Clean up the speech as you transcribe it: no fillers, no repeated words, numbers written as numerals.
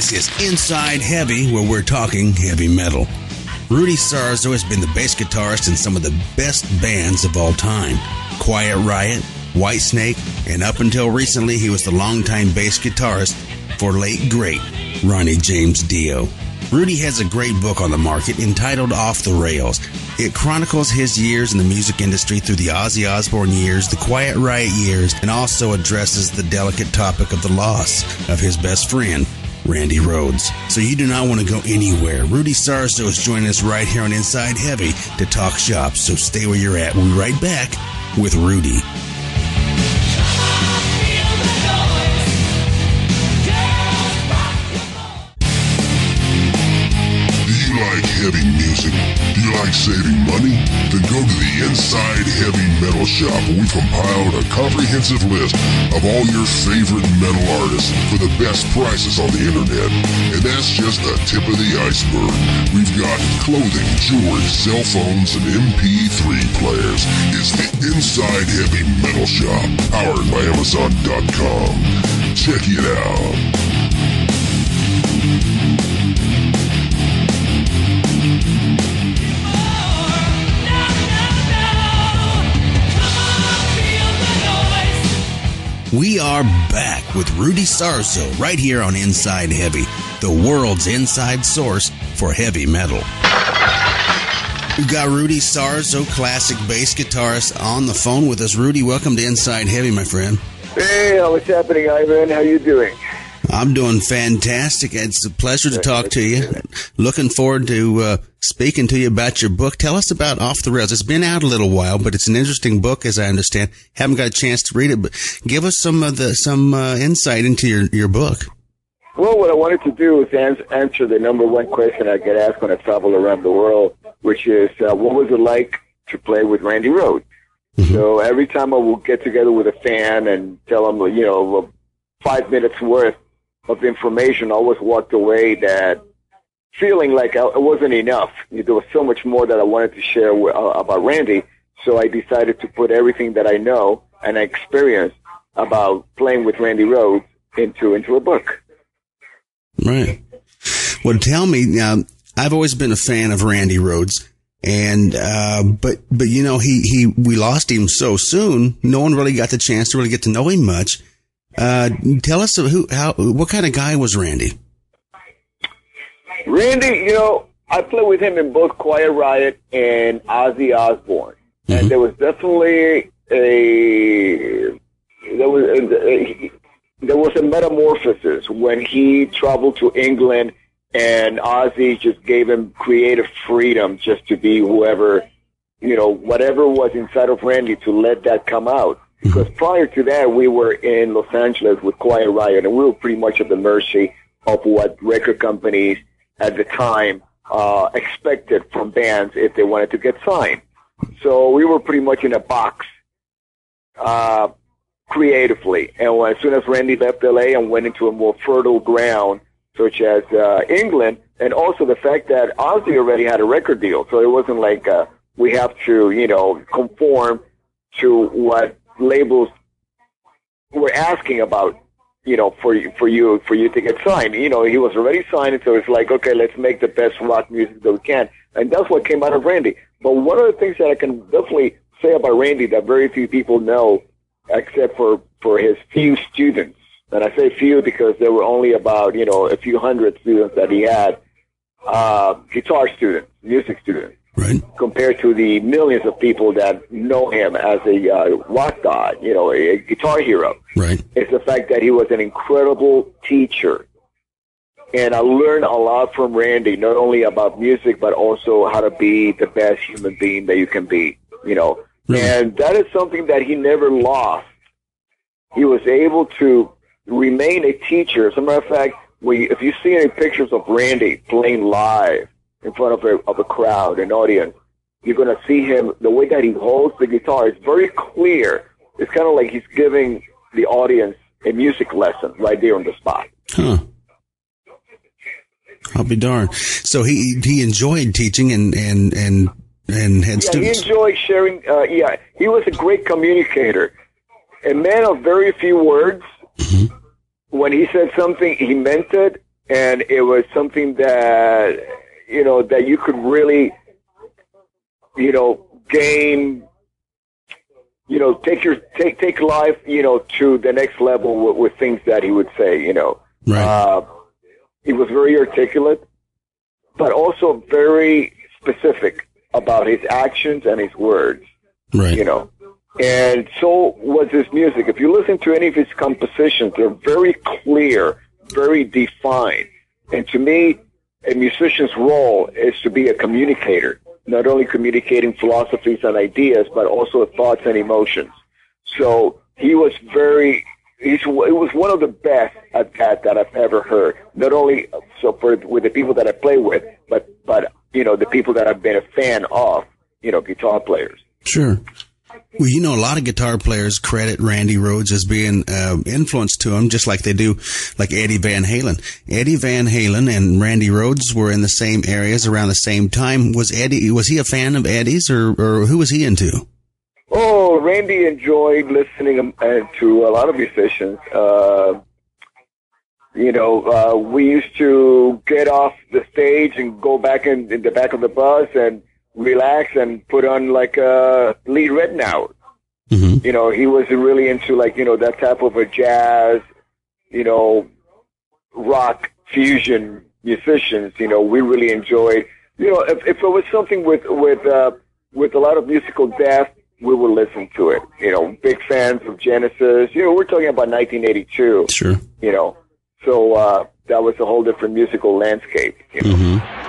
This is Inside Heavy, where we're talking heavy metal. Rudy Sarzo has been the bass guitarist in some of the best bands of all time. Quiet Riot, Whitesnake, and up until recently, he was the longtime bass guitarist for late great Ronnie James Dio. Rudy has a great book on the market entitled Off the Rails. It chronicles his years in the music industry through the Ozzy Osbourne years, the Quiet Riot years, and also addresses the delicate topic of the loss of his best friend, Randy Rhoads. So you do not want to go anywhere. Rudy Sarzo is joining us right here on Inside Heavy to talk shop, so stay where you're at. We'll be right back with Rudy. Heavy music. Do you like saving money? Then go to the Inside Heavy Metal Shop, where we've compiled a comprehensive list of all your favorite metal artists for the best prices on the internet. And that's just the tip of the iceberg. We've got clothing, jewelry, cell phones, and MP3 players. It's the Inside Heavy Metal Shop, powered by Amazon.com. Check it out. We are back with Rudy Sarzo right here on Inside Heavy, the world's inside source for heavy metal. We've got Rudy Sarzo, classic bass guitarist, on the phone with us. Rudy, welcome to Inside Heavy, my friend. Hey, what's happening, Ivan? How you doing? I'm doing fantastic. It's a pleasure to talk to you. Looking forward to speaking to you about your book. Tell us about Off the Rails. It's been out a little while, but it's an interesting book, as I understand. Haven't got a chance to read it, but give us some insight into your book. Well, what I wanted to do is answer the number one question I get asked when I travel around the world, which is, what was it like to play with Randy Rhoads? Mm-hmm. So every time I will get together with a fan and tell them, 5 minutes worth of information, I always walked away that feeling like it wasn't enough. There was so much more that I wanted to share about Randy, so I decided to put everything that I know and I experienced about playing with Randy Rhoads into a book. Right. Well, tell me, I've always been a fan of Randy Rhoads, and but we lost him so soon. No one really got the chance to really get to know him much. Tell us what kind of guy was Randy? Randy, I played with him in both Quiet Riot and Ozzy Osbourne, mm-hmm. and there was definitely there was a metamorphosis when he traveled to England, and Ozzy just gave him creative freedom just to be whoever, whatever was inside of Randy, to let that come out. Because prior to that, we were in Los Angeles with Quiet Riot, and we were pretty much at the mercy of what record companies at the time expected from bands if they wanted to get signed. So we were pretty much in a box creatively. And as soon as Randy left L.A. and went into a more fertile ground, such as England, and also the fact that Ozzy already had a record deal, so it wasn't like we have to, conform to what labels were asking about, for you to get signed. He was already signed, so it's like, okay, let's make the best rock music that we can. And that's what came out of Randy. But one of the things that I can definitely say about Randy that very few people know, except for his few students, and I say few because there were only about, a few hundred students that he had, guitar students, music students. Right. Compared to the millions of people that know him as a rock god, a guitar hero. Right. It's the fact that he was an incredible teacher. And I learned a lot from Randy, not only about music, but also how to be the best human being that you can be, Really? And that is something that he never lost. He was able to remain a teacher. As a matter of fact, if you see any pictures of Randy playing live in front of a crowd, an audience, you're going to see him, the way that he holds the guitar is very clear. It's kind of like he's giving the audience a music lesson right there on the spot. Huh. I'll be darned. So he enjoyed teaching and had students. He enjoyed sharing. He was a great communicator. A man of very few words. Mm-hmm. When he said something, he meant it. And it was something that, that you could really, gain, take life, to the next level with things that he would say, Right. He was very articulate, but also very specific about his actions and his words. Right. And so was his music. If you listen to any of his compositions, they're very clear, very defined. And to me, a musician's role is to be a communicator, not only communicating philosophies and ideas, but also thoughts and emotions. So he was it was one of the best at that I've ever heard. Not only with the people that I play with, but the people that I've been a fan of, guitar players. Sure. Well, a lot of guitar players credit Randy Rhoads as being influenced to him, just like they do, like Eddie Van Halen. Eddie Van Halen and Randy Rhoads were in the same areas around the same time. Was he a fan of Eddie's, or who was he into? Oh, Randy enjoyed listening to a lot of musicians. We used to get off the stage and go back in the back of the bus and relax and put on like Lee Ritenour. Mm-hmm. He was really into that type of a jazz, rock fusion musicians. We really enjoyed. If it was something with a lot of musical depth, we would listen to it. Big fans of Genesis. We're talking about 1982. Sure. So that was a whole different musical landscape. Mm-hmm.